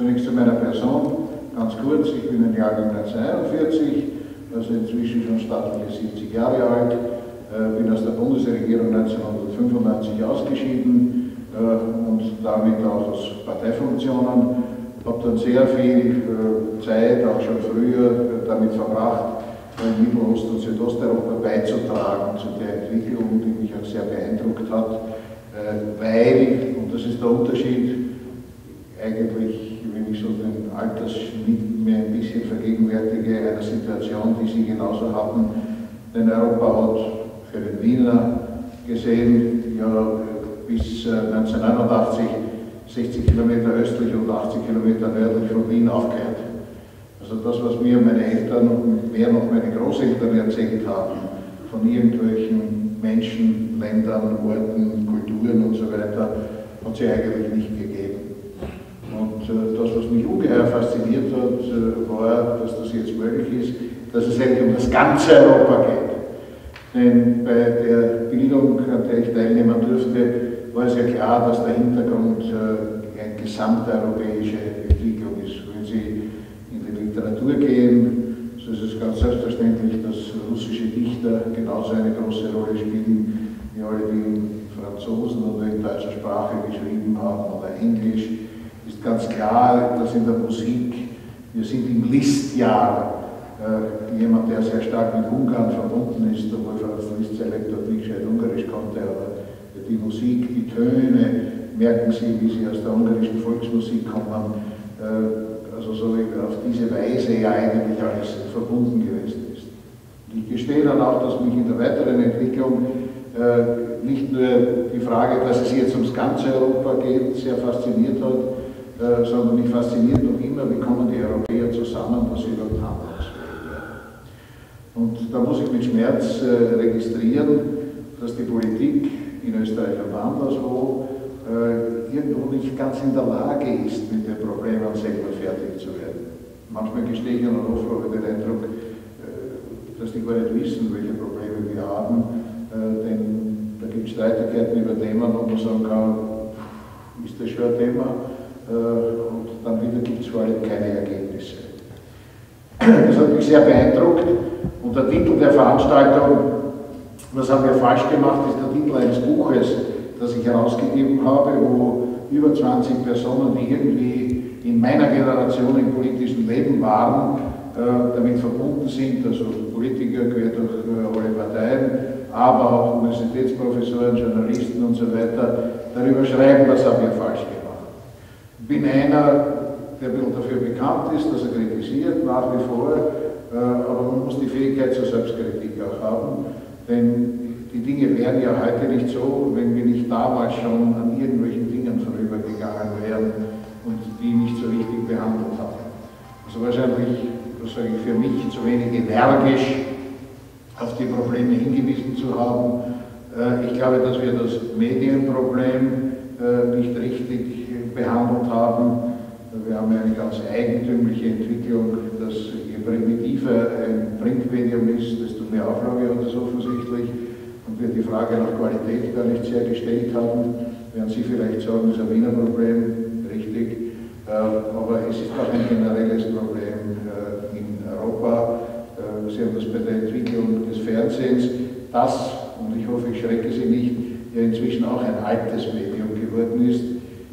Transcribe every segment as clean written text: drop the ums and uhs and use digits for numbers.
Zunächst zu meiner Person, ganz kurz, ich bin ein Jahrgang 1941, also inzwischen schon stattliche 70 Jahre alt, bin aus der Bundesregierung 1995 ausgeschieden und damit auch aus Parteifunktionen, habe dann sehr viel Zeit, auch schon früher, damit verbracht, Mittelost- und Südosteuropa beizutragen zu der Entwicklung, die mich auch sehr beeindruckt hat, weil, und das ist der Unterschied, eigentlich, wenn ich so den Altersschnitt mir ein bisschen vergegenwärtige, einer Situation, die Sie genauso hatten, denn Europa hat für den Wiener gesehen, ja, bis 1989 60 Kilometer östlich und 80 Kilometer nördlich von Wien aufgehört. Also das, was mir meine Eltern und mehr noch meine Großeltern erzählt haben, von irgendwelchen Menschen, Ländern, Orten, Kulturen und so weiter, hat sie eigentlich nicht gegeben. Und das, was mich ungeheuer fasziniert hat, war, dass das jetzt möglich ist, dass es eigentlich um das ganze Europa geht. Denn bei der Bildung, an der ich teilnehmen durfte, war es ja klar, dass der Hintergrund eine gesamteuropäische Entwicklung ist. Wenn Sie in die Literatur gehen, so ist es ganz selbstverständlich, dass russische Dichter genauso eine große Rolle spielen, wie alle, die in Franzosen oder in deutscher Sprache geschrieben haben oder Englisch. Ist ganz klar, dass in der Musik, wir sind im Listjahr, jemand, der sehr stark mit Ungarn verbunden ist, obwohl Franz Liszt selber nicht gescheit Ungarisch konnte, aber die Musik, die Töne, merken Sie, wie sie aus der ungarischen Volksmusik kommen, also so auf diese Weise ja eigentlich alles verbunden gewesen ist. Und ich gestehe dann auch, dass mich in der weiteren Entwicklung nicht nur die Frage, dass es jetzt ums ganze Europa geht, sehr fasziniert hat, sondern mich fasziniert noch immer, wie kommen die Europäer zusammen, dass sie überhaupt handlungsfähig werden. Und da muss ich mit Schmerz registrieren, dass die Politik in Österreich und anderswo irgendwo nicht ganz in der Lage ist, mit den Problemen selber fertig zu werden. Manchmal gestehe ich an der Hoflage den Eindruck, dass die gar nicht wissen, welche Probleme wir haben, denn da gibt es Streitigkeiten über Themen, wo man sagen kann, ist das schon ein Thema, und dann wieder gibt es vor allem keine Ergebnisse. Das hat mich sehr beeindruckt und der Titel der Veranstaltung, was haben wir falsch gemacht, ist der Titel eines Buches, das ich herausgegeben habe, wo über 20 Personen, die irgendwie in meiner Generation im politischen Leben waren, damit verbunden sind, also Politiker quer durch alle Parteien, aber auch Universitätsprofessoren, Journalisten und so weiter, darüber schreiben, was haben wir falsch gemacht. Ich bin einer, der ein bisschen dafür bekannt ist, dass er kritisiert, nach wie vor, aber man muss die Fähigkeit zur Selbstkritik auch haben, denn die Dinge wären ja heute nicht so, wenn wir nicht damals schon an irgendwelchen Dingen vorübergegangen wären und die nicht so richtig behandelt haben. Also wahrscheinlich, das sage ich für mich, zu wenig energisch auf die Probleme hingewiesen zu haben. Ich glaube, dass wir das Medienproblem nicht richtig behandelt haben. Wir haben eine ganz eigentümliche Entwicklung, dass je primitiver ein Printmedium ist, desto mehr Auflage hat es offensichtlich. Und wir die Frage nach Qualität gar nicht sehr gestellt haben, werden Sie vielleicht sagen, das ist ein Wiener Problem, richtig, aber es ist auch ein generelles Problem in Europa. Sie haben das bei der Entwicklung des Fernsehens, das, und ich hoffe, ich schrecke Sie nicht, ja inzwischen auch ein altes Medium geworden ist.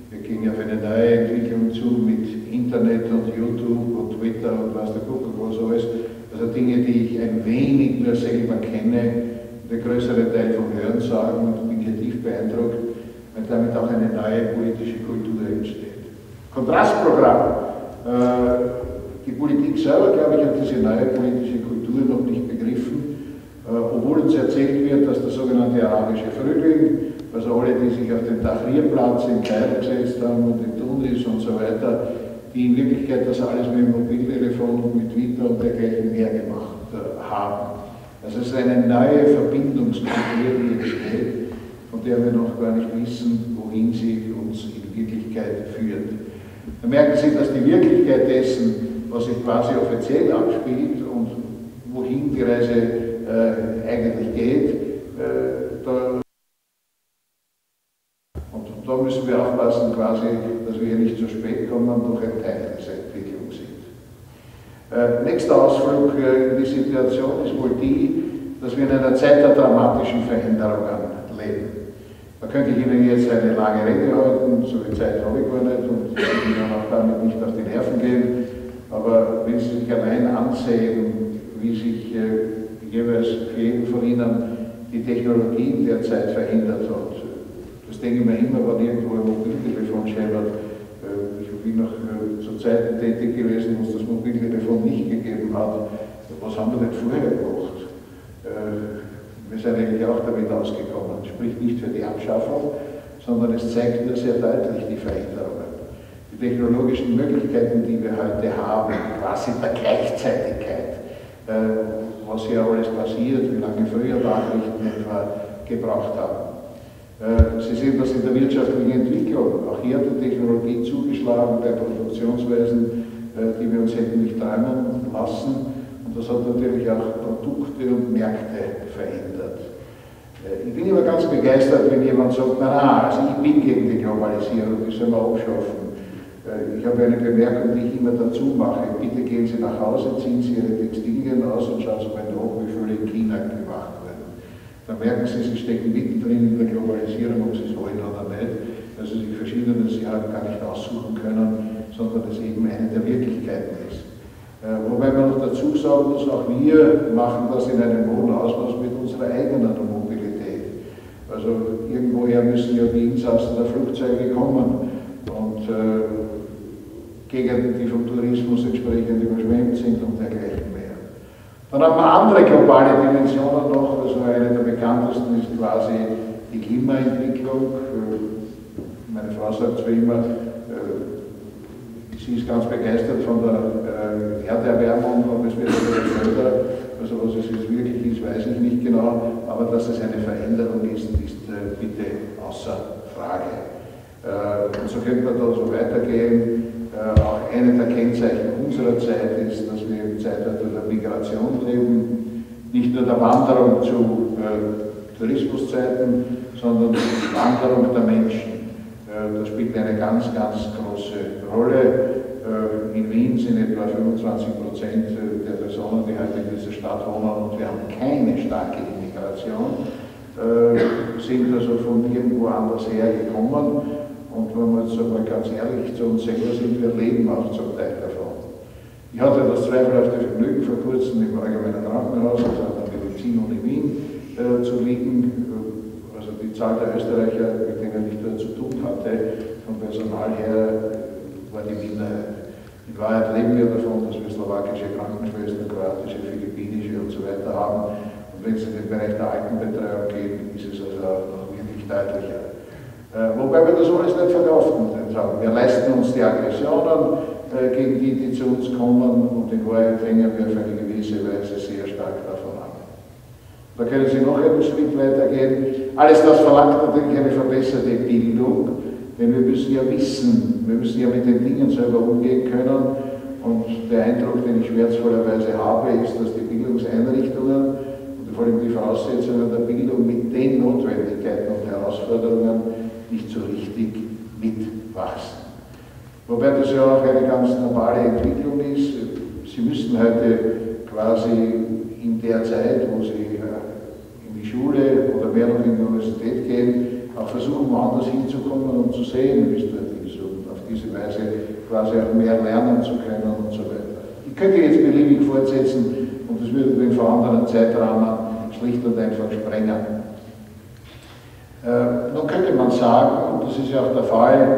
Wir gehen ja auf eine neue Entwicklung zu mit Internet und YouTube und Twitter und was der Kuckuck was alles. Also Dinge, die ich ein wenig nur selber kenne, der größere Teil vom Hörensagen, und bin hier tief beeindruckt, weil damit auch eine neue politische Kultur entsteht. Kontrastprogramm. Die Politik selber, glaube ich, hat diese neue politische Kultur noch nicht begriffen, obwohl uns erzählt wird, dass der sogenannte arabische Frühling, also alle, die sich auf den Tahrirplatz in Kairo gesetzt haben und in Tunis und so weiter, die in Wirklichkeit das alles mit dem Mobiltelefon und mit Twitter und dergleichen mehr gemacht haben. Also es ist eine neue Verbindungskultur, die entsteht, von der wir noch gar nicht wissen, wohin sie uns in Wirklichkeit führt. Da merken Sie, dass die Wirklichkeit dessen, was sich quasi offiziell abspielt und wohin die Reise eigentlich geht, und da müssen wir aufpassen, quasi, dass wir hier nicht zu spät kommen und doch ein Teil dieser Entwicklung sind. Nächster Ausflug in die Situation ist wohl die, dass wir in einer Zeit der dramatischen Veränderungen leben. Da könnte ich Ihnen jetzt eine lange Rede halten, so viel Zeit habe ich gar nicht und ich will Ihnen auch damit nicht auf die Nerven gehen, aber wenn Sie sich allein ansehen, wie sich jeweils für jeden von Ihnen die Technologie in der Zeit verändert hat, das denke ich mir immer, wenn irgendwo ein Mobiltelefon scheppert. Ich bin noch zu Zeiten tätig gewesen, wo es das Mobiltelefon nicht gegeben hat. Was haben wir denn vorher gemacht? Wir sind eigentlich auch damit ausgekommen. Spricht nicht für die Abschaffung, sondern es zeigt nur sehr deutlich die Veränderungen. Die technologischen Möglichkeiten, die wir heute haben, quasi der Gleichzeitigkeit, was hier alles passiert, wie lange früher Nachrichten etwa gebraucht haben. Sie sehen das in der wirtschaftlichen Entwicklung. Auch hier hat die Technologie zugeschlagen bei Produktionsweisen, die wir uns hätten nicht träumen lassen. Und das hat natürlich auch Produkte und Märkte verändert. Ich bin immer ganz begeistert, wenn jemand sagt, na, also ich bin gegen die Globalisierung, die soll man abschaffen. Ich habe eine Bemerkung, die ich immer dazu mache. Bitte gehen Sie nach Hause, ziehen Sie Ihre Textilien aus und schauen Sie mal nach, wie viele in China gemacht werden. Dann merken Sie, Sie stecken mittendrin in der Globalisierung, ob Sie es wollen oder nicht, dass Sie sich verschiedene Sachen gar nicht aussuchen können, sondern es eben eine der Wirklichkeiten ist. Wobei man noch dazu sagen muss, auch wir machen das in einem hohen Ausmaß mit unserer eigenen Mobilität. Also irgendwoher müssen ja die Insassen der Flugzeuge kommen und Gegenden, die vom Tourismus entsprechend überschwemmt sind und dergleichen mehr. Dann haben wir andere globale Dimensionen noch, also eine der bekanntesten ist quasi die Klimaentwicklung. Meine Frau sagt zwar immer, sie ist ganz begeistert von der Erderwärmung, aber es wird wieder schneller. Also was es jetzt wirklich ist, weiß ich nicht genau, aber dass es eine Veränderung ist, ist bitte außer Frage. Und so könnte man da so weitergehen. Auch eine der Kennzeichen unserer Zeit ist, dass wir im Zeitalter der Migration leben, nicht nur der Wanderung zu Tourismuszeiten, sondern die Wanderung der Menschen. Das spielt eine ganz, ganz große Rolle. In Wien sind etwa 25% der Personen, die heute in dieser Stadt wohnen, und wir haben keine starke Immigration, sind also von irgendwo anders hergekommen. Und wenn wir jetzt einmal ganz ehrlich zu uns selber sind, wir leben auch zum Teil davon. Ich hatte das zweifelhafte Vergnügen vor kurzem im Allgemeinen Krankenhaus, also an der Medizinuni Wien, zu liegen. Also die Zahl der Österreicher, mit denen ich dort zu tun hatte, vom Personal her, war die Minderheit. In Wahrheit leben wir davon, dass wir slowakische Krankenschwestern, kroatische, philippinische und so weiter haben. Und wenn es in den Bereich der Altenbetreuung geht, ist es also noch wirklich deutlicher. Wobei wir das alles nicht verkaufen haben. Wir leisten uns die Aggressionen gegen die zu uns kommen, und in Wahrheit hängen wir auf eine gewisse Weise sehr stark davon ab. Da können Sie noch einen Schritt weiter gehen. Alles das verlangt natürlich eine verbesserte Bildung, denn wir müssen ja wissen, wir müssen ja mit den Dingen selber umgehen können, und der Eindruck, den ich schmerzvollerweise habe, ist, dass die Bildungseinrichtungen und vor allem die Voraussetzungen der Bildung mit den Notwendigkeiten und Herausforderungen nicht so richtig mitwachsen. Wobei das ja auch eine ganz normale Entwicklung ist. Sie müssen heute quasi in der Zeit, wo Sie in die Schule oder mehr noch in die Universität gehen, auch versuchen, woanders hinzukommen und zu sehen, wie es dort ist, und auf diese Weise quasi auch mehr lernen zu können und so weiter. Ich könnte jetzt beliebig fortsetzen, und das würde den vorhandenen Zeitrahmen schlicht und einfach sprengen. Nun könnte man sagen, und das ist ja auch der Fall,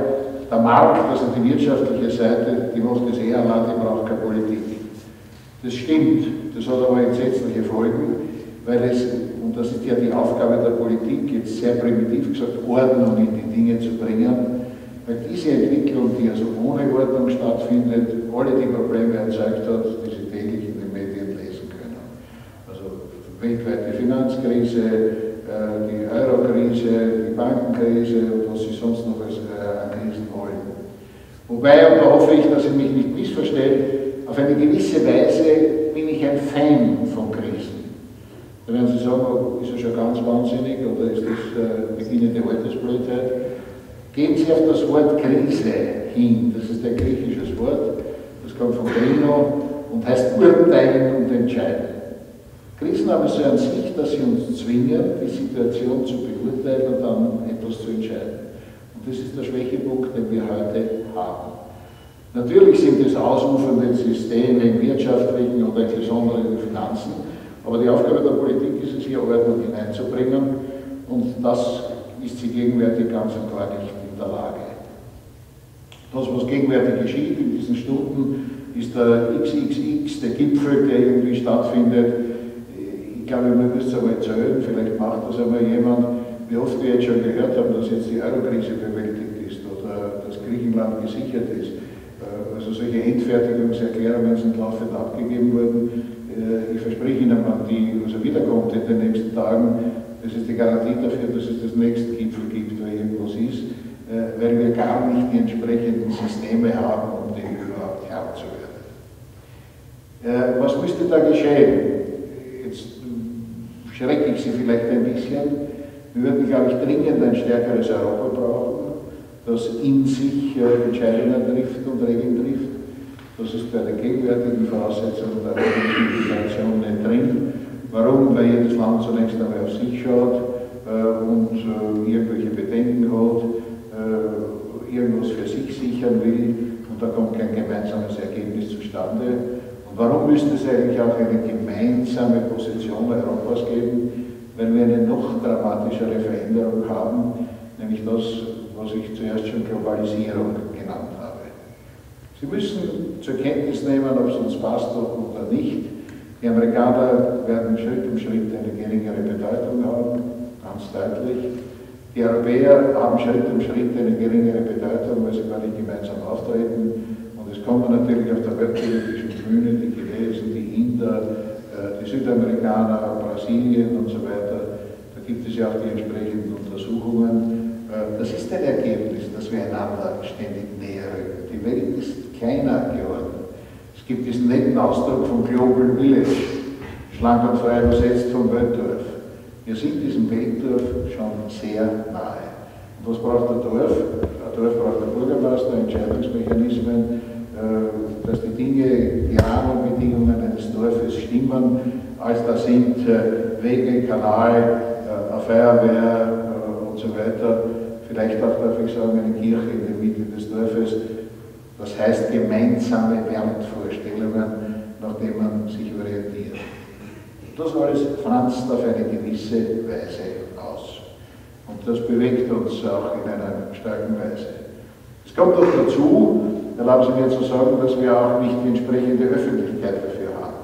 der Markt, also die wirtschaftliche Seite, die macht das eher allein, die braucht keine Politik. Das stimmt, das hat aber entsetzliche Folgen, weil es, und das ist ja die Aufgabe der Politik, jetzt sehr primitiv gesagt, Ordnung in die Dinge zu bringen, weil diese Entwicklung, die also ohne Ordnung stattfindet, alle die Probleme erzeugt hat, die Sie täglich in den Medien lesen können. Also weltweite Finanzkrise, die Euro-Krise, die Bankenkrise und was Sie sonst noch als Krisen wollen. Wobei, und da hoffe ich, dass Sie mich nicht missverstehen, auf eine gewisse Weise bin ich ein Fan von Krisen. Da werden Sie sagen, ist er schon ganz wahnsinnig oder ist das beginnende Altersblödheit? Gehen Sie auf das Wort Krise hin, das ist ein griechisches Wort, das kommt von Krino und heißt urteilen und entscheiden. Krisen haben so an sich, dass sie uns zwingen, die Situation zu beurteilen und dann etwas zu entscheiden. Und das ist der Schwächepunkt, den wir heute haben. Natürlich sind es ausufernde Systeme im wirtschaftlichen oder insbesondere in den Finanzen, aber die Aufgabe der Politik ist es, hier Ordnung hineinzubringen, und das ist sie gegenwärtig ganz und gar nicht in der Lage. Das, was gegenwärtig geschieht in diesen Stunden, ist der XXX, der Gipfel, der irgendwie stattfindet. Ich glaube, man müsste es einmal zählen, vielleicht macht das einmal jemand, wie oft wir jetzt schon gehört haben, dass jetzt die Eurokrise bewältigt ist oder dass Griechenland gesichert ist. Also solche Endfertigungserklärungen sind laufend abgegeben worden. Ich verspreche Ihnen, wenn die also wiederkommt in den nächsten Tagen, das ist die Garantie dafür, dass es das nächste Gipfel gibt, wo irgendwas ist, weil wir gar nicht die entsprechenden Systeme haben, um dem überhaupt Herr zu werden. Was müsste da geschehen? Jetzt schrecke ich Sie vielleicht ein bisschen. Wir würden, glaube ich, dringend ein stärkeres Europa brauchen, das in sich Entscheidungen trifft und Regeln trifft. Das ist bei den gegenwärtigen Voraussetzungen der europäischen Integration nicht drin. Warum? Weil jedes Land zunächst einmal auf sich schaut und irgendwelche Bedenken hat, irgendwas für sich sichern will, und da kommt kein gemeinsames Ergebnis zustande. Und warum müsste es eigentlich auch eine gemeinsame Position Europas geben? Weil wir eine noch dramatischere Veränderung haben, nämlich das, was ich zuerst schon Globalisierung genannt habe. Sie müssen zur Kenntnis nehmen, ob es uns passt oder nicht. Die Amerikaner werden Schritt um Schritt eine geringere Bedeutung haben, ganz deutlich. Die Europäer haben Schritt um Schritt eine geringere Bedeutung, weil sie gar nicht gemeinsam auftreten. Und es kommen natürlich auf der weltpolitischen Bühne die Chinesen, die Inder, die Südamerikaner, Brasilien und so weiter. Da gibt es ja auch die entsprechenden Untersuchungen. Das ist ein Ergebnis, dass wir einander ständig näher rücken. Die Welt ist kleiner geworden. Es gibt diesen netten Ausdruck von Global Village, schlank und frei übersetzt vom Weltdorf. Wir sind diesem Weltdorf schon sehr nahe. Und was braucht ein Dorf? Ein Dorf braucht ein Bürgermeister, Entscheidungsmechanismen, dass die Dinge, die Rahmenbedingungen eines Dorfes stimmen, als da sind Wege, Kanal, Feuerwehr und so weiter. Vielleicht auch, darf ich sagen, eine Kirche in der Mitte des Dorfes. Das heißt gemeinsame Wertvorstellungen, nach denen man sich orientiert. Das alles franzt auf eine gewisse Weise aus. Und das bewegt uns auch in einer starken Weise. Es kommt noch dazu, erlauben Sie mir zu sagen, dass wir auch nicht die entsprechende Öffentlichkeit dafür haben.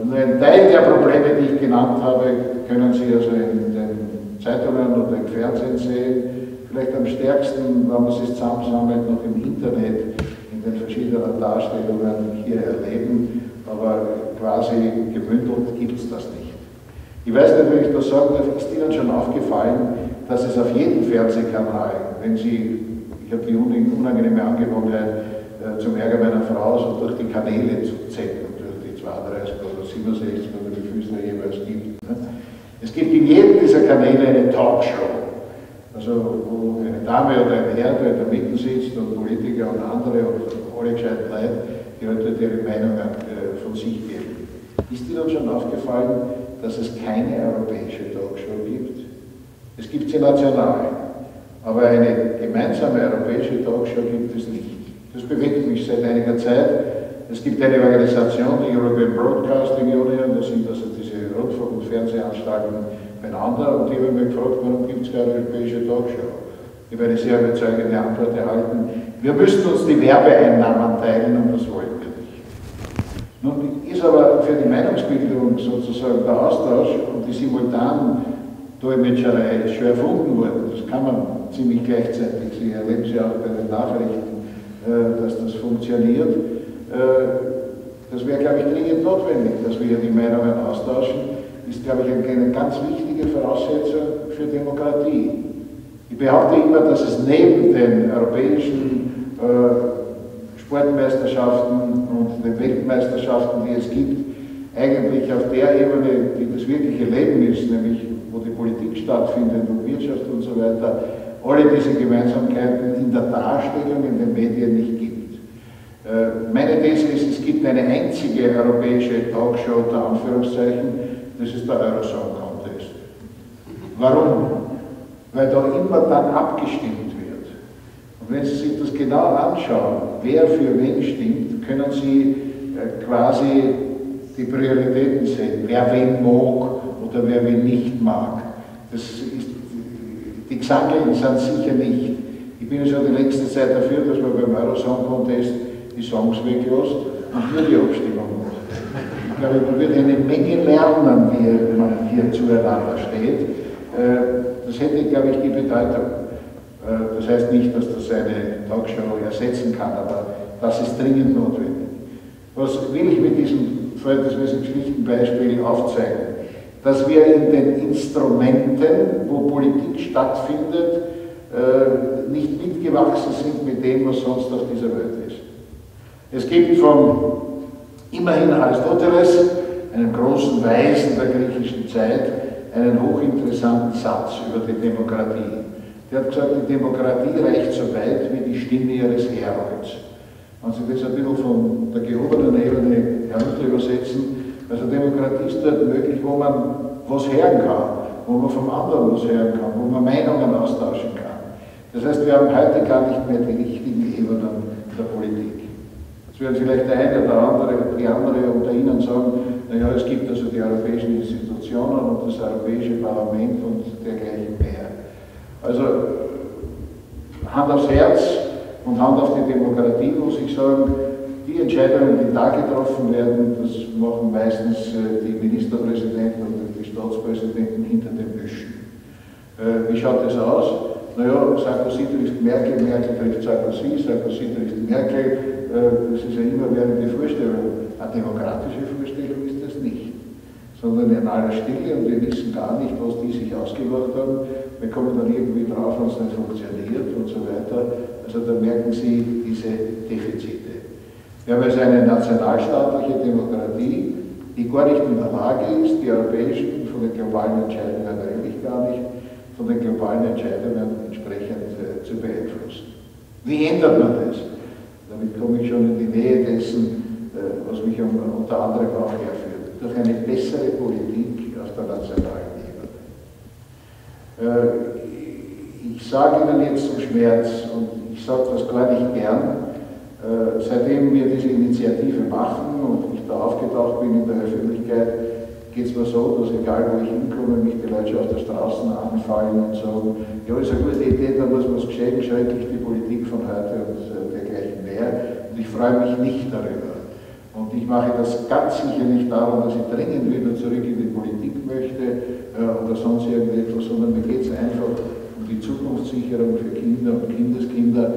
Nur ein Teil der Probleme, die ich genannt habe, können Sie also in den Zeitungen oder im Fernsehen sehen. Vielleicht am stärksten, wenn man es zusammensammelt, noch im Internet, in den verschiedenen Darstellungen hier erleben, aber quasi gebündelt gibt es das nicht. Ich weiß nicht, wenn ich das sagen darf, ist Ihnen schon aufgefallen, dass es auf jedem Fernsehkanal, wenn Sie, ich habe die unangenehme Angewohnheit, zum Ärger meiner Frau, so durch die Kanäle zu zecken, durch die 32 oder 67 oder wie viel es da jeweils gibt. Es gibt in jedem dieser Kanäle eine Talkshow. Also wo eine Dame oder ein Herr, der in der Mitte sitzt, und Politiker und andere und alle gescheiten Leute, die halt ihre Meinungen von sich geben. Ist Ihnen schon aufgefallen, dass es keine europäische Talkshow gibt? Es gibt sie national, aber eine gemeinsame europäische Talkshow gibt es nicht. Das bewegt mich seit einiger Zeit. Es gibt eine Organisation, die European Broadcasting Union, das sind also diese Rundfunk- und Fernsehanstalten beieinander, und die haben mich gefragt, warum gibt es keine europäische Talkshow? Ich habe eine sehr überzeugende Antwort erhalten. Wir müssten uns die Werbeeinnahmen teilen, und das wollen wir nicht. Nun ist aber für die Meinungsbildung sozusagen der Austausch und die Simultan-Dolmetscherei schon erfunden worden. Das kann man ziemlich gleichzeitig. Sie erleben Sie auch bei den Nachrichten, dass das funktioniert. Das wäre, glaube ich, dringend notwendig, dass wir hier die Meinungen austauschen. Ist, glaube ich, eine ganz wichtige Voraussetzung für Demokratie. Ich behaupte immer, dass es neben den europäischen Sportmeisterschaften und den Weltmeisterschaften, die es gibt, eigentlich auf der Ebene, die das wirkliche Leben ist, nämlich wo die Politik stattfindet und Wirtschaft und so weiter, alle diese Gemeinsamkeiten in der Darstellung in den Medien nicht gibt. Meine These ist, es gibt eine einzige europäische Talkshow, unter Anführungszeichen, das ist der Eurosong Contest. Warum? Weil da immer dann abgestimmt wird. Und wenn Sie sich das genau anschauen, wer für wen stimmt, können Sie quasi die Prioritäten sehen, wer wen mag oder wer wen nicht mag. Das ist, die Gesanglichen sind sicher nicht. Ich bin ja schon die längste Zeit dafür, dass man beim Eurosong Contest die Songs weglässt und nur die Abstimmung macht. Ich glaube, man wird eine Menge lernen, wie man hier zueinander steht. Das hätte, glaube ich, die Bedeutung. Das heißt nicht, dass das eine Talkshow ersetzen kann, aber das ist dringend notwendig. Was will ich mit diesem verhältnismäßig schlichten Beispiel aufzeigen? Dass wir in den Instrumenten, wo Politik stattfindet, nicht mitgewachsen sind mit dem, was sonst auf dieser Welt ist. Es gibt von immerhin Aristoteles, einem großen Weisen der griechischen Zeit, einen hochinteressanten Satz über die Demokratie. Der hat gesagt, die Demokratie reicht so weit wie die Stimme ihres Herolds. Wenn Sie das ein bisschen von der gehobenen Ebene herunter übersetzen, also Demokratie ist dort möglich, wo man was hören kann, wo man vom anderen was hören kann, wo man Meinungen austauschen kann. Das heißt, wir haben heute gar nicht mehr die richtigen Ebenen der Politik. Jetzt werden vielleicht der eine oder andere, die andere unter Ihnen sagen, naja, es gibt also die europäischen Institutionen und das Europäische Parlament und dergleichen mehr. Also Hand aufs Herz und Hand auf die Demokratie, muss ich sagen, die Entscheidungen, die da getroffen werden, das machen meistens die Ministerpräsidenten und die Staatspräsidenten hinter den Büschen. Wie schaut das aus? Naja, Sarkozy trifft Merkel, Merkel trifft Sarkozy, Sarkozy trifft Merkel. Das ist ja immer während die Vorstellung. Eine demokratische Vorstellung ist das nicht, sondern in aller Stille und wir wissen gar nicht, was die sich ausgemacht haben. Wir kommen dann irgendwie drauf, wenn es nicht funktioniert und so weiter. Also da merken Sie diese Defizite. Wir haben also eine nationalstaatliche Demokratie, die gar nicht in der Lage ist, die europäischen von den globalen Entscheidungen eigentlich gar nicht, von den globalen Entscheidungen entsprechend zu beeinflussen. Wie ändert man das? Damit komme ich schon in die Nähe dessen, was mich unter anderem auch herführt. Durch eine bessere Politik auf der nationalen Ebene. Ich sage Ihnen jetzt zum Schmerz, und ich sage das gar nicht gern, seitdem wir diese Initiative machen und ich da aufgetaucht bin in der Öffentlichkeit, geht es mir so, dass egal wo ich hinkomme, mich die Leute schon auf der Straße anfallen und sagen, ja, ist eine gute Idee, da muss man es geschehen, schrecklich die Politik von heute und dergleichen mehr. Und ich freue mich nicht darüber. Und ich mache das ganz sicher nicht darum, dass ich dringend wieder zurück in die Politik möchte oder sonst irgendetwas, sondern mir geht es einfach um die Zukunftssicherung für Kinder und Kindeskinder,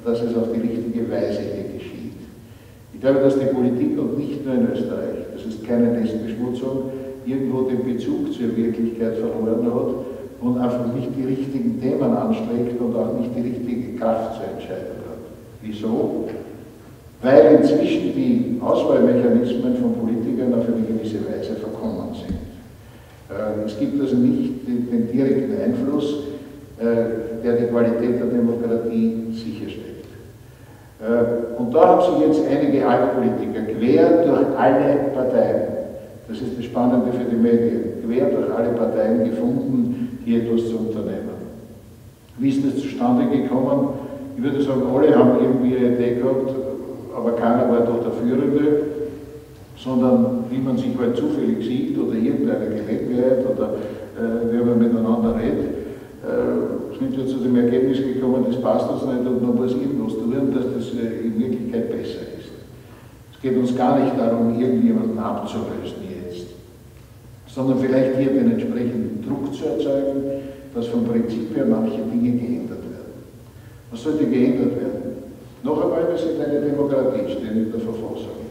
dass es auf die richtige Weise hier geschieht. Ich glaube, dass die Politik, und nicht nur in Österreich, das ist keine Nestbeschmutzung, irgendwo den Bezug zur Wirklichkeit verloren hat und einfach nicht die richtigen Themen anstrengt und auch nicht die richtige Kraft zur Entscheidung hat. Wieso? Weil inzwischen die Auswahlmechanismen von Politikern auf eine gewisse Weise verkommen sind. Es gibt also nicht den direkten Einfluss, der die Qualität der Demokratie sicherstellt. Und da haben sich jetzt einige Altpolitiker quer durch alle Parteien, das ist das Spannende für die Medien, quer durch alle Parteien gefunden, hier etwas zu unternehmen. Wie ist das zustande gekommen? Ich würde sagen, alle haben irgendwie eine Idee gehabt, aber keiner war doch der Führende, sondern wie man sich halt zufällig sieht oder irgendeine Gelegenheit oder wie man miteinander redet, sind wir zu dem Ergebnis gekommen, das passt uns nicht und man muss irgendwas tun, dass das in Wirklichkeit besser ist. Es geht uns gar nicht darum, irgendjemanden abzulösen jetzt, sondern vielleicht hier den entsprechenden Druck zu erzeugen, dass vom Prinzip her manche Dinge geändert werden. Was sollte geändert werden? Noch einmal, wir sind eine Demokratie, stehen in der Verfassung.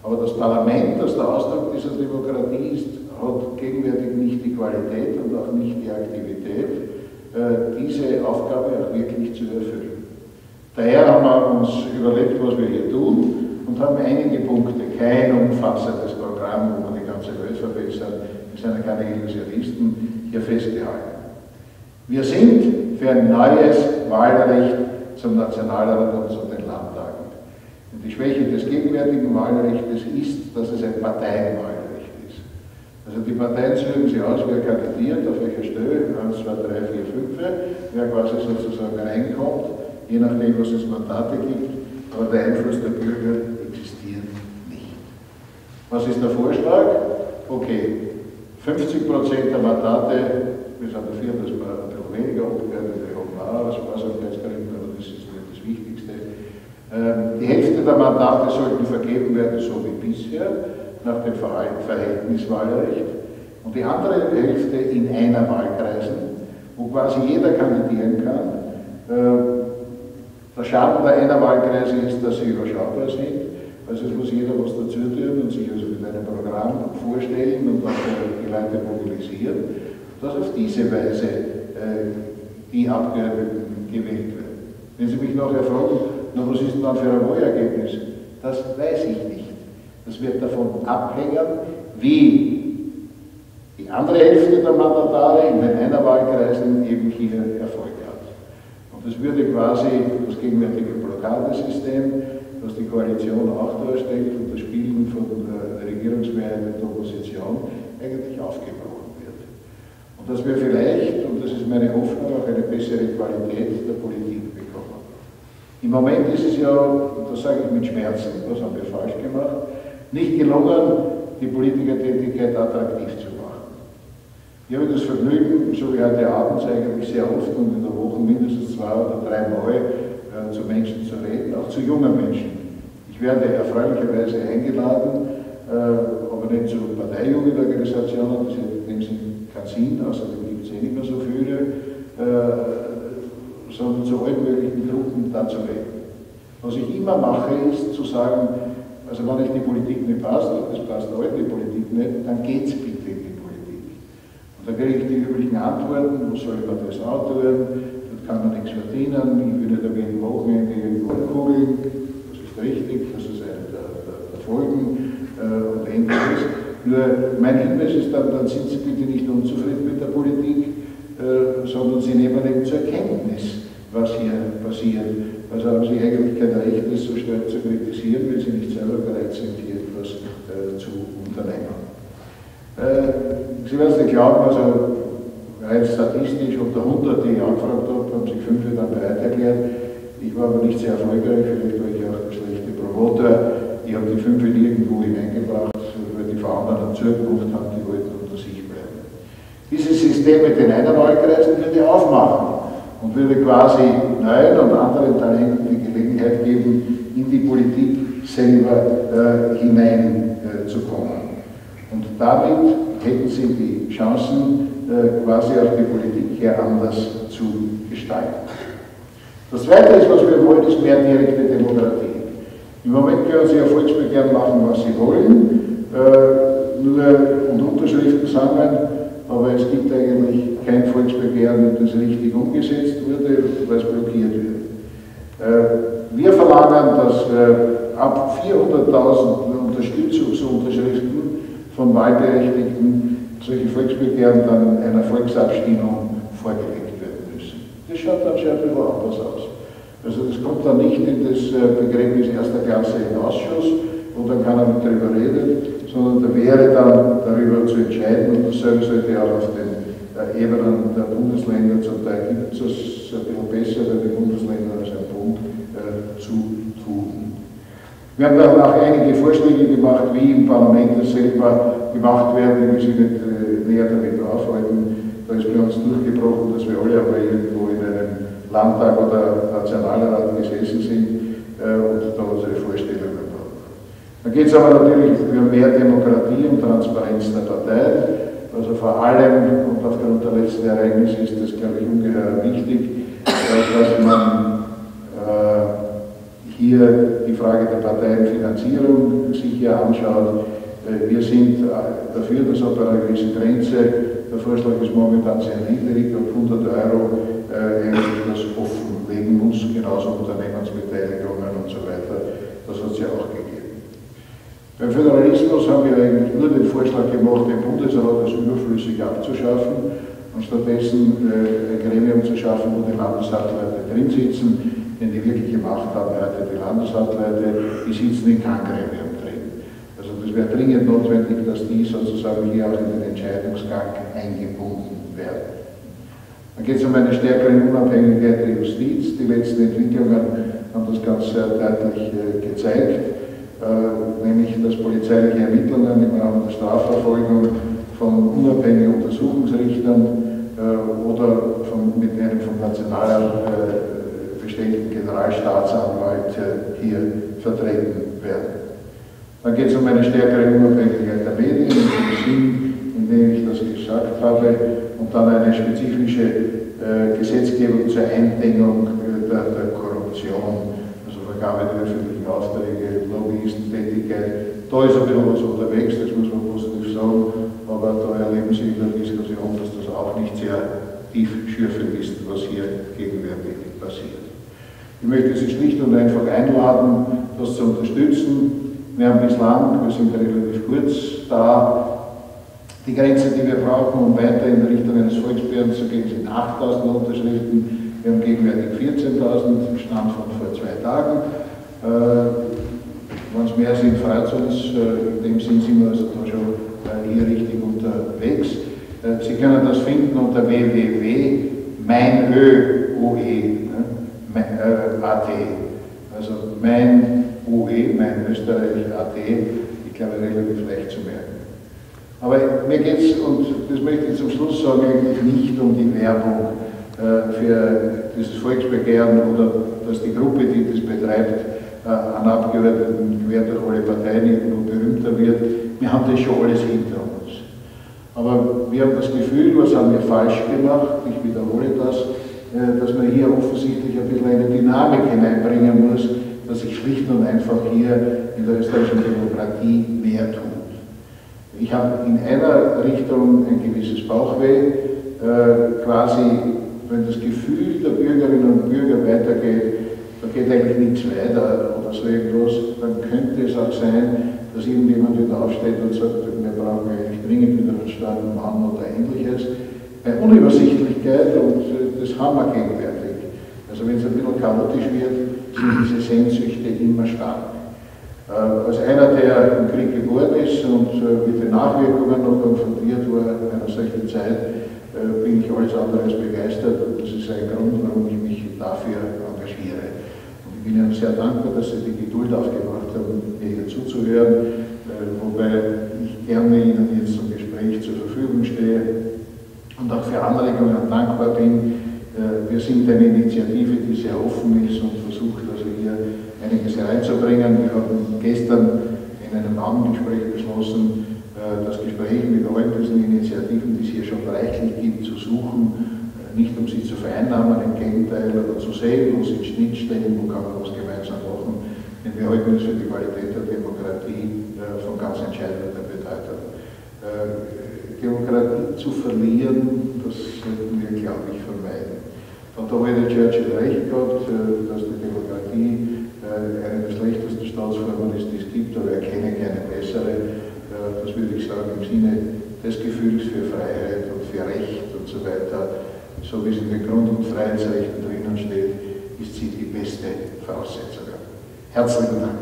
Aber das Parlament, das der Ausdruck dieser Demokratie ist, hat gegenwärtig nicht die Qualität und auch nicht die Aktivität, diese Aufgabe auch wirklich zu erfüllen. Daher haben wir uns überlegt, was wir hier tun und haben einige Punkte, kein umfassendes Programm, wo man die ganze Welt verbessert, wir sind ja keine Illusionisten, hier festgehalten. Wir sind für ein neues Wahlrecht zum Nationalrat und zu den Landtagen. Und die Schwäche des gegenwärtigen Wahlrechts ist, dass es ein Parteienwahlrecht ist. Also die Parteien suchen sich aus, wer kandidiert, auf welcher Stelle, 1, 2, 3, 4, 5, wer quasi sozusagen reinkommt, je nachdem, was es Mandate gibt, aber der Einfluss der Bürger existiert nicht. Was ist der Vorschlag? Okay, 50% der Mandate, wir sind dafür, dass man ein bisschen weniger Abgeordnete haben, auch aus Sparsamkeitsgründen, aber das ist nicht das Wichtigste. Die Hälfte der Mandate sollten vergeben werden, so wie bisher, nach dem Verhältniswahlrecht. Und die andere Hälfte in einer Wahlkreisen, wo quasi jeder kandidieren kann. Der Schaden der einer Wahlkreise ist, dass sie überschaubar sind. Also es muss jeder was dazu tun und sich also mit einem Programm vorstellen und auch die Leute mobilisieren, dass auf diese Weise die Abgeordneten gewählt werden. Wenn Sie mich nachher fragen, na, was ist denn dann für ein Wahlergebnis? Das weiß ich nicht. Das wird davon abhängen, wie die andere Hälfte der Mandatare in den Einerwahlkreisen eben hier Erfolg hat. Und das würde quasi das gegenwärtige Blockadesystem, das die Koalition auch darstellt und das Spielen von der Regierungsmehrheit und der Opposition eigentlich aufgebrochen wird. Und dass wir vielleicht, und das ist meine Hoffnung, auch eine bessere Qualität der Politik bekommen. Im Moment ist es ja, und das sage ich mit Schmerzen, was haben wir falsch gemacht, nicht gelungen, die Politikertätigkeit attraktiv zu machen. Ich habe das Vergnügen, so wie heute abends eigentlich sehr oft und in der Woche mindestens 2 oder 3 Mal zu Menschen zu reden, auch zu jungen Menschen. Ich werde erfreulicherweise eingeladen, aber nicht zu Parteijugendorganisationen, das hat in dem Sinn keinen Sinn, außerdem gibt es nicht mehr so viele, sondern zu allen möglichen Gruppen dann zu reden. Was ich immer mache, ist zu sagen, also wenn euch die Politik nicht passt, und das passt euch die Politik nicht, dann geht's bitte in die Politik. Und dann kriege ich die üblichen Antworten, wo soll man das auch tun, dort kann man nichts verdienen, ich will nicht am jeden Wochenende irgendwo kugeln, das ist richtig, das ist eine der Folgen und ähnliches. Nur mein Hinweis ist dann sind Sie bitte nicht unzufrieden mit der Politik, sondern Sie nehmen eben zur Kenntnis, was hier passiert. Also haben Sie eigentlich kein Recht, das so stark zu kritisieren, wenn Sie nicht selber bereit sind, hier etwas zu unternehmen. Sie werden es nicht glauben, also rein statistisch unter 100, die ich angefragt habe, haben sich 5 dann bereit erklärt. Ich war aber nicht sehr erfolgreich, vielleicht war ich auch der schlechte Promoter. Ich habe die 5 nirgendwo hineingebracht, weil die Frau anderen zugemacht haben, die wollten unter sich bleiben. Dieses System mit den Einerwahlkreisen würde aufmachen und würde quasi neuen und anderen Talenten die Gelegenheit geben, in die Politik selber hineinzukommen. Und damit hätten sie die Chancen, quasi auch die Politik hier anders zu gestalten. Das Zweite ist, was wir wollen, ist mehr direkte Demokratie. Im Moment können Sie ja Volksbegehren machen, was Sie wollen, und Unterschriften sammeln, aber es gibt eigentlich kein Volksbegehren, das richtig umgesetzt wurde, weil es blockiert wird. Wir verlangen, dass ab 400.000 Unterstützungsunterschriften von Wahlberechtigten solche Volksbegehren dann einer Volksabstimmung vorgelegt werden müssen. Das schaut dann schon ein bisschen anders aus. Also das kommt dann nicht in das Begräbnis erster Klasse im Ausschuss, wo dann keiner mit darüber redet, sondern da wäre dann darüber zu entscheiden und dasselbe sollte auch auf den Ebenen der Bundesländer, zum Teil gibt es das ein bisschen besser, weil die Bundesländer als ein Bund zu tun. Wir haben dann auch einige Vorschläge gemacht, wie im Parlament das selber gemacht werden, ich will Sie nicht näher damit aufhalten. Da ist bei uns durchgebrochen, dass wir alle aber irgendwo in einem Landtag oder Nationalrat gesessen sind und da unsere Vorstellungen haben. Dann geht es aber natürlich für mehr Demokratie und Transparenz der Parteien. Also vor allem, und aufgrund der letzten Ereignisse ist das, glaube ich, ungeheuer wichtig, dass man hier die Frage der Parteienfinanzierung sich hier anschaut. Wir sind dafür, dass ab einer gewissen Grenze, der Vorschlag ist momentan sehr niedrig, ab 100 Euro eigentlich das offenlegen muss, genauso Unternehmensbeteiligungen und so weiter. Das hat es ja auch gegeben. Beim Föderalismus haben wir eigentlich nur den Vorschlag gemacht, den Bundesrat als überflüssig abzuschaffen, und stattdessen ein Gremium zu schaffen, wo die Landeshauptleute drin sitzen, denn die wirkliche Macht haben heute die Landeshauptleute, die sitzen in keinem Gremium drin. Also das wäre dringend notwendig, dass die sozusagen hier auch in den Entscheidungsgang eingebunden werden. Dann geht es um eine stärkere Unabhängigkeit der Justiz. Die letzten Entwicklungen haben das ganz deutlich gezeigt, nämlich dass polizeiliche Ermittlungen im Rahmen der Strafverfolgung von unabhängigen Untersuchungsrichtern oder mit einem vom Nationalrat bestellten Generalstaatsanwalt hier vertreten werden. Dann geht es um eine stärkere Unabhängigkeit der Medien, in dem Sinn, in dem ich das gesagt habe, und dann eine spezifische Gesetzgebung zur Eindämmung der Korruption, also Vergabe der öffentlichen Aufträge, Lobbyistentätigkeit. Da ist ein bisschen was unterwegs, das muss man positiv sagen, aber da erleben Sie in der Diskussion, dass das auch nicht sehr tiefschürfend ist, was hier gegenwärtig passiert. Ich möchte Sie schlicht und einfach einladen, das zu unterstützen. Wir haben bislang, wir sind relativ kurz da, die Grenze, die wir brauchen, um weiter in Richtung eines Volksbegehrens zu gehen, sind 8.000 Unterschriften. Wir haben gegenwärtig 14.000, Stand von vor 2 Tagen. Wenn es mehr sind, freut es uns. In dem Sinn sind wir also da schon hier richtig unterwegs. Sie können das finden unter www.meinöoe.at. Also mein Österreich.at. Ich glaube, relativ leicht zu merken. Aber mir geht es, und das möchte ich zum Schluss sagen, eigentlich nicht um die Werbung für dieses Volksbegehren oder dass die Gruppe, die das betreibt, an Abgeordneten quer durch alle Parteien irgendwo berühmter wird. Wir haben das schon alles hinter uns. Aber wir haben das Gefühl, was haben wir falsch gemacht, ich wiederhole das, dass man hier offensichtlich ein bisschen eine Dynamik hineinbringen muss, dass sich schlicht und einfach hier in der österreichischen Demokratie mehr tut. Ich habe in einer Richtung ein gewisses Bauchweh, quasi, wenn das Gefühl der Bürgerinnen und Bürger weitergeht, da geht eigentlich nichts weiter oder so irgendwas, dann könnte es auch sein, dass irgendjemand wieder aufsteht und sagt, wir brauchen eigentlich dringend wieder einen starken Mann oder ähnliches. Bei Unübersichtlichkeit, und das haben wir gegenwärtig, also wenn es ein bisschen chaotisch wird, sind diese Sehnsüchte immer stark. Als einer, der im Krieg geboren ist und mit den Nachwirkungen noch konfrontiert war in einer solchen Zeit, bin ich alles andere als begeistert, und das ist ein Grund, warum ich mich dafür engagiere. Und ich bin Ihnen sehr dankbar, dass Sie die Geduld aufgebracht haben, mir hier zuzuhören, wobei ich gerne Ihnen jetzt zum Gespräch zur Verfügung stehe und auch für Anregungen dankbar bin. Wir sind eine Initiative, die sehr offen ist und versucht, also hier einiges hereinzubringen. Wir haben gestern in einem Abendgespräch beschlossen, das Gespräch mit allen diesen Initiativen, die es hier schon reichlich gibt, zu suchen, nicht um sie zu vereinnahmen, im Gegenteil, aber zu sehen, wo sind Schnittstellen, wo kann man was gemeinsam machen. Denn wir halten es für die Qualität der Demokratie von ganz entscheidender Bedeutung. Demokratie zu verlieren, das sollten wir, glaube ich, vermeiden. Und da hat der Churchill recht gehabt, dass die Demokratie eine der schlechtesten Staatsformen ist, die es gibt, aber er kenne keine bessere. Das würde ich sagen, im Sinne des Gefühls für Freiheit und für Recht und so weiter, so wie es in den Grund- und Freiheitsrechten drinnen steht, ist sie die beste Voraussetzung. Herzlichen Dank.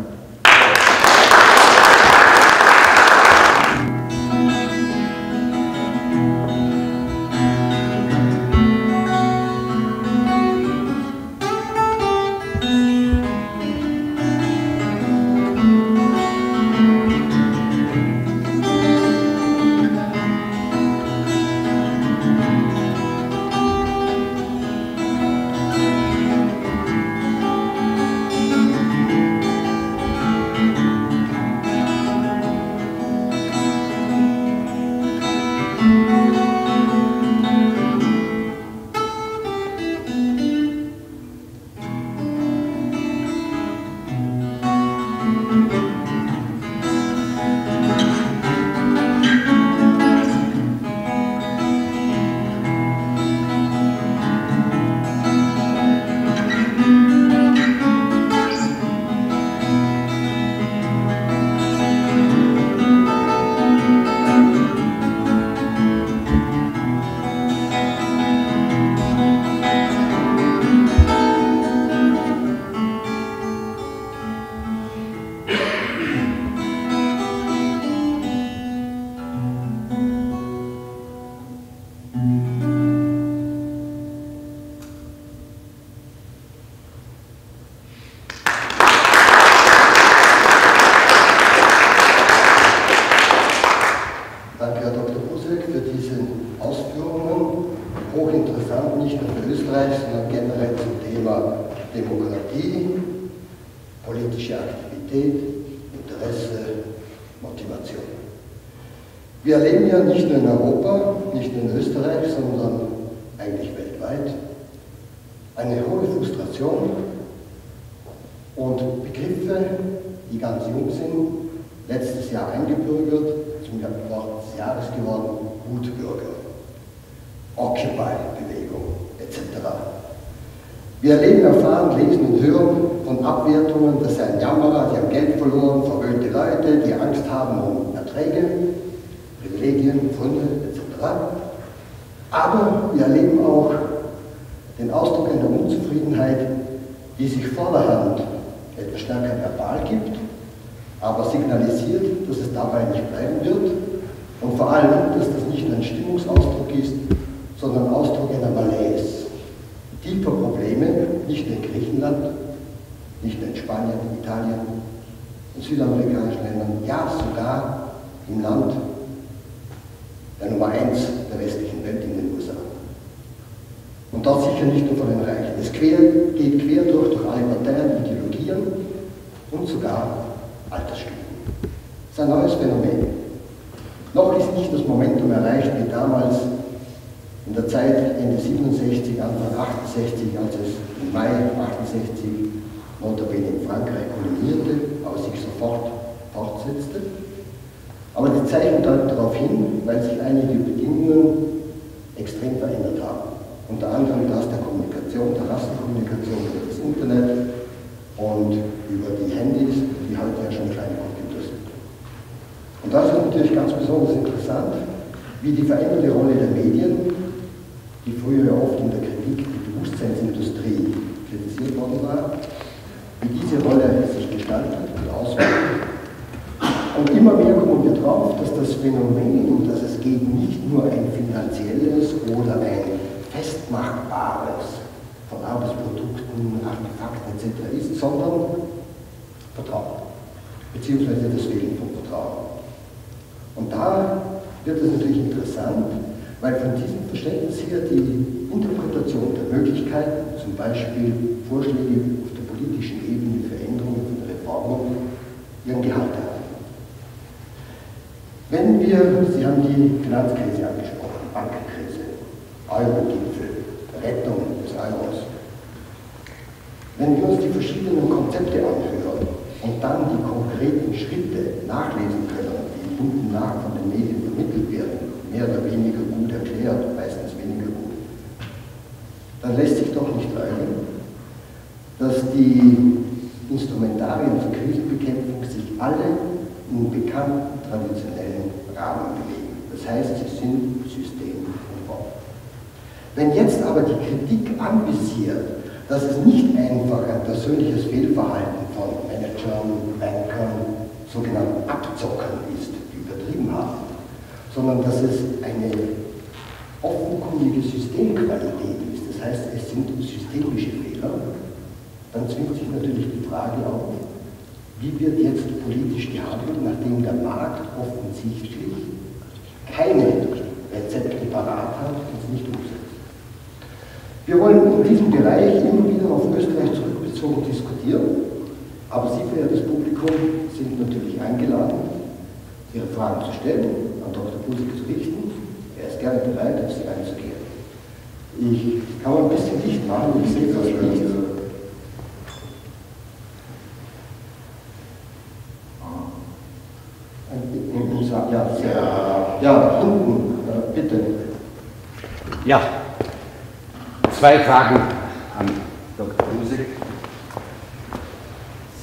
Österreichs, sondern generell zum Thema Demokratie, politische Aktivität, Interesse, Motivation. Wir erleben ja nicht nur in Europa, nicht nur in Österreich, sondern eigentlich weltweit eine hohe Frustration und Begriffe, die ganz jung sind, letztes Jahr eingebürgert, zum Wort des Jahres geworden, Gutbürger, Occupy-Bewegung etc. Wir erleben, erfahren, lesen und hören von Abwertungen, das seien Jammerer, die haben Geld verloren, verwöhnte Leute, die Angst haben um Erträge, Privilegien, Funde etc. Aber wir erleben auch den Ausdruck einer Unzufriedenheit, die sich vorderhand etwas stärker verbal gibt, aber signalisiert, dass es dabei nicht bleiben wird und vor allem, dass das nicht ein Stimmungsausdruck ist, sondern Ausdruck einer Malaise, tiefer Probleme, nicht nur in Griechenland, nicht nur in Spanien, Italien, in südamerikanischen Ländern, ja sogar im Land der Nummer 1 der westlichen Welt, in den USA. Und dort sicher nicht nur von den Reichen. Es geht quer durch alle Parteien, Ideologien und sogar Altersstufen. Das ist ein neues Phänomen. Noch ist nicht das Momentum erreicht wie damals in der Zeit Ende 67, Anfang 68, als es im Mai 68 notabene in Frankreich kulminierte, aber sich sofort fortsetzte. Aber die Zeichen deuten darauf hin, weil sich einige Bedingungen extrem verändert haben. Unter anderem das der Kommunikation, der Rassenkommunikation über das Internet und über die Handys, die heute ja schon kleine Computer sind. Und das ist natürlich ganz besonders interessant, wie die veränderte Rolle der Medien, die früher ja oft in der Kritik die Bewusstseinsindustrie kritisiert worden war, wie diese Rolle sich gestaltet und auswirkt. Und immer mehr kommen wir drauf, dass das Phänomen, um das es geht, nicht nur ein finanzielles oder ein festmachbares von Arbeitsprodukten, Artefakten etc. ist, sondern Vertrauen, beziehungsweise das Fehlen von Vertrauen. Und da wird es natürlich interessant, weil von diesem Verständnis her die Interpretation der Möglichkeiten, zum Beispiel Vorschläge auf der politischen Ebene für Änderungen, für Reformen, ihren Gehalt haben. Wenn wir, Sie haben die Finanzkrise angesprochen, Bankenkrise, Euro-Gipfel, Rettung des Euros. Wenn wir uns die verschiedenen Konzepte anhören und dann die konkreten Schritte nachlesen können, die unten nach von den Medien vermittelt werden, mehr oder weniger gut erklärt, meistens weniger gut, dann lässt sich doch nicht leugnen, dass die Instrumentarien zur Krisenbekämpfung sich alle in bekannten traditionellen Rahmen bewegen. Das heißt, sie sind systemkonform. Wenn jetzt aber die Kritik anvisiert, dass es nicht einfach ein persönliches Fehlverhalten von Managern, Bankern, sogenannten Abzockern ist, die übertrieben haben, sondern dass es eine offenkundige Systemqualität ist, das heißt, es sind systemische Fehler, dann zwingt sich natürlich die Frage auf, wie wird jetzt politisch gehandelt, nachdem der Markt offensichtlich keine Rezepte parat hat und es nicht umsetzt. Wir wollen in diesem Bereich immer wieder auf Österreich zurückbezogen diskutieren, aber Sie, verehrtes Publikum, sind natürlich eingeladen, Ihre Fragen zu stellen, an Dr. Busek zu richten. Er ist gerne bereit, auf Sie einzugehen. Ich kann mal ein bisschen Licht machen, ich sehe fast nichts. Ja, hinten, bitte. Ja, zwei Fragen an Dr. Busek.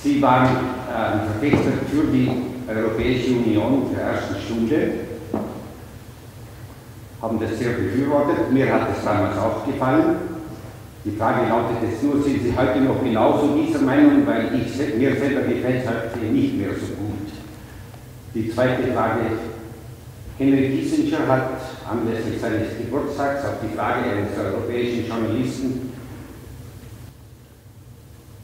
Sie waren Verfechter für die Europäische Union der ersten Stunde, haben das sehr befürwortet. Mir hat es damals auch gefallen. Die Frage lautet jetzt nur, sind Sie heute noch genauso dieser Meinung, weil mir selber gefällt es heute nicht mehr so gut. Die zweite Frage, Henry Kissinger hat anlässlich seines Geburtstags auf die Frage eines europäischen Journalisten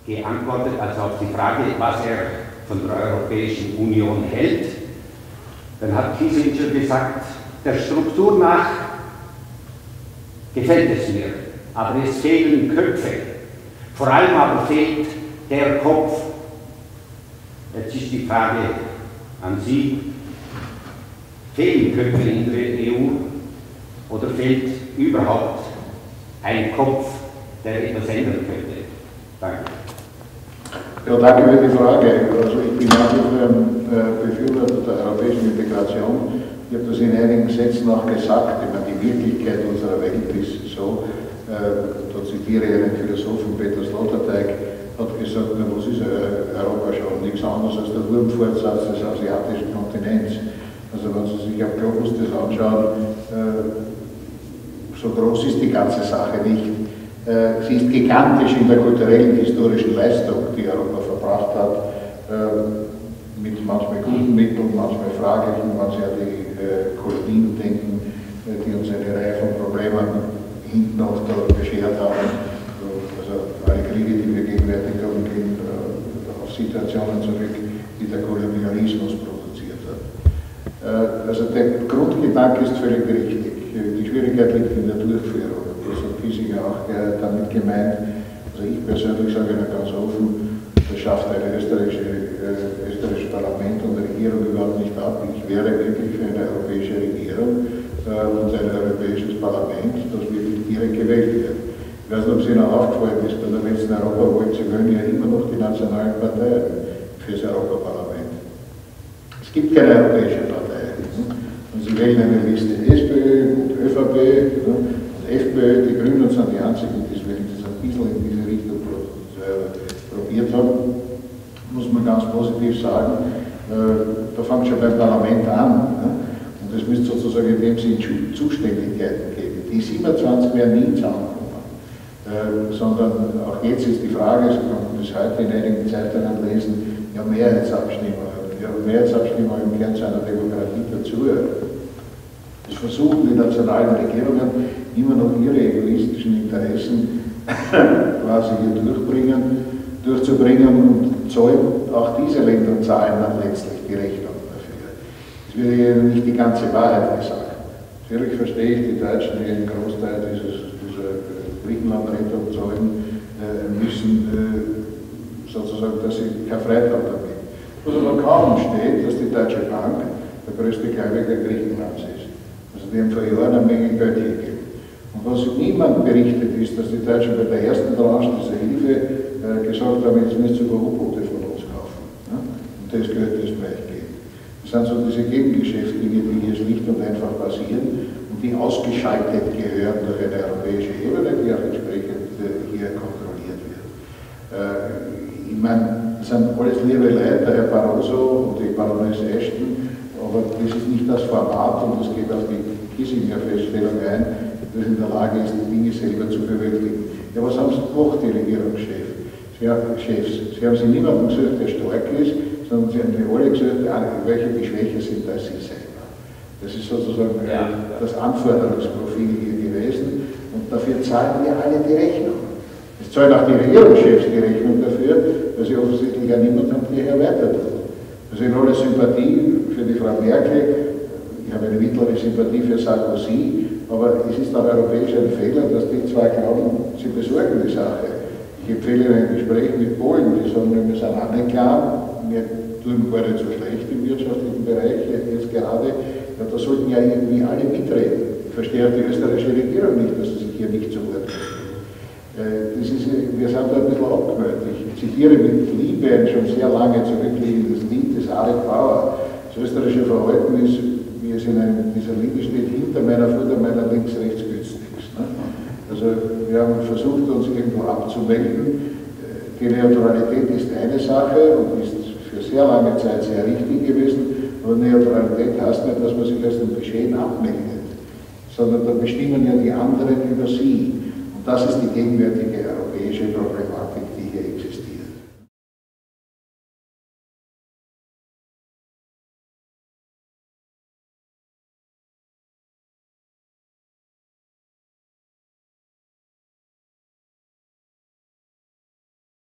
geantwortet, also auf die Frage, was er von der Europäischen Union hält. Dann hat Kissinger gesagt, der Struktur nach gefällt es mir, aber es fehlen Köpfe. Vor allem aber fehlt der Kopf. Jetzt ist die Frage an Sie, fehlen Köpfe in der EU oder fehlt überhaupt ein Kopf, der etwas ändern könnte? Danke. Ja, danke für die Frage. Also ich bin auch ein Befürworter der europäischen Integration. Ich habe das in einigen Sätzen auch gesagt. Ich meine, die Wirklichkeit unserer Welt ist so, da zitiere ich einen Philosophen, Peter Sloterdijk, hat gesagt, na, was ist Europa schon? Nichts anderes als der Wurmfortsatz des asiatischen Kontinents. Also wenn Sie sich auf Globus das anschauen, so groß ist die ganze Sache nicht. Sie ist gigantisch in der kulturellen, historischen Leistung, die Europa verbracht hat, mit manchmal guten Mitteln, manchmal fraglichen, wenn Sie an die Kolonien denken, die uns eine Reihe von Problemen hinten noch da beschert haben. Also alle Kriege, die wir gegenwärtig haben, gehen auf Situationen zurück, die der Kolonialismus produziert hat. Also der Grundgedanke ist völlig richtig. Die Schwierigkeit liegt in der Durchführung. Das hat Kiesinger auch damit gemeint. Also ich persönlich sage Ihnen ganz offen, das schafft ein österreichisches Parlament und Regierung überhaupt nicht ab. Ich wäre wirklich für eine europäische Regierung und ein europäisches Parlament, das wirklich direkt gewählt wird. Ich weiß nicht, ob es Ihnen aufgefallen ist, bei der letzten Europawahl, Sie wählen ja immer noch die nationalen Parteien für das Europaparlament. Es gibt keine europäische Partei. Und Sie wählen eine Liste SPÖ und ÖVP und FPÖ, die Grünen sind die einzigen, die es wenigstens ein bisschen in diese Richtung probiert haben, muss man ganz positiv sagen. Da fängt schon beim Parlament an. Und es müsste sozusagen in dem Sinn Zuständigkeiten geben. Die 27 werden nie zusammenkommen. Sondern auch jetzt ist die Frage, Sie konnten das heute in einigen Zeitungen lesen, ja, Mehrheitsabstimmungen. Ja, Mehrheitsabstimmungen gehören zu einer Demokratie dazu. Es versuchen die nationalen Regierungen immer noch ihre egoistischen Interessen quasi hier durchzubringen und zahlen, auch diese Länder zahlen dann letztlich die Rechnung dafür. Es wird hier nicht die ganze Wahrheit gesagt. Natürlich verstehe ich die Deutschen, die einen Großteil dieser Griechenland-Rettung zahlen müssen, sozusagen, dass sie keine Freude haben damit. Was aber kaum steht, dass die Deutsche Bank der größte Gläubiger Griechenlands ist. Also die haben vor Jahren eine Menge Geld gegeben. Und was niemand berichtet ist, dass die Deutschen bei der ersten Tranche dieser Hilfe gesagt haben, jetzt müsst ihr U-Boote von uns kaufen. Ja? Und das Geld ist gleich geben. Das sind so diese Gegengeschäfte, die hier schlicht und einfach passieren und die ausgeschaltet gehören durch eine europäische Ebene, die auch entsprechend hier kontrolliert wird. Ich meine, das sind alles liebe Leute, der Herr Barroso und die Baroness Ashton, aber das ist nicht das Format und das geht auf die Kiesinger-Feststellung ein, dass in der Lage ist, die Dinge selber zu bewältigen. Ja, was haben Sie gemacht, die Regierungschefs? Sie haben sich niemanden gesucht, der stark ist, sondern Sie haben die alle gesucht, welche die schwächer sind als Sie selber. Das ist sozusagen das Anforderungsprofil hier gewesen und dafür zahlen wir alle die Rechnung. Es zahlen auch die Regierungschefs die Rechnung dafür, weil sie offensichtlich ja niemand haben, der hier weiter tut. Also in aller Sympathie für die Frau Merkel, ich habe eine mittlere Sympathie für Sarkozy, aber es ist auch europäisch ein Fehler, dass die zwei glauben, sie besorgen die Sache. Ich empfehle Ihnen ein Gespräch mit Polen, die sagen, wir sind alle klar, wir tun gar nicht so schlecht im wirtschaftlichen Bereich jetzt gerade, ja, da sollten ja irgendwie alle mitreden. Ich verstehe auch die österreichische Regierung nicht, dass sie sich hier nicht zu Wort meldet. Wir sind da ein bisschen abgewöhnt. Ich zitiere mit Liebe ein schon sehr lange zurückliegendes Lied des Arik Bauer. Das österreichische Verhalten ist, wie es in dieser Linie steht, hinter meiner, vor meiner links, rechts gibt's nichts. Ne? Also wir haben versucht, uns irgendwo abzumelden. Die Neutralität ist eine Sache und ist für sehr lange Zeit sehr richtig gewesen, aber Neutralität heißt nicht, dass man sich aus dem Geschehen abmeldet, sondern da bestimmen ja die anderen über sie. Und das ist die gegenwärtige europäische Problematik, die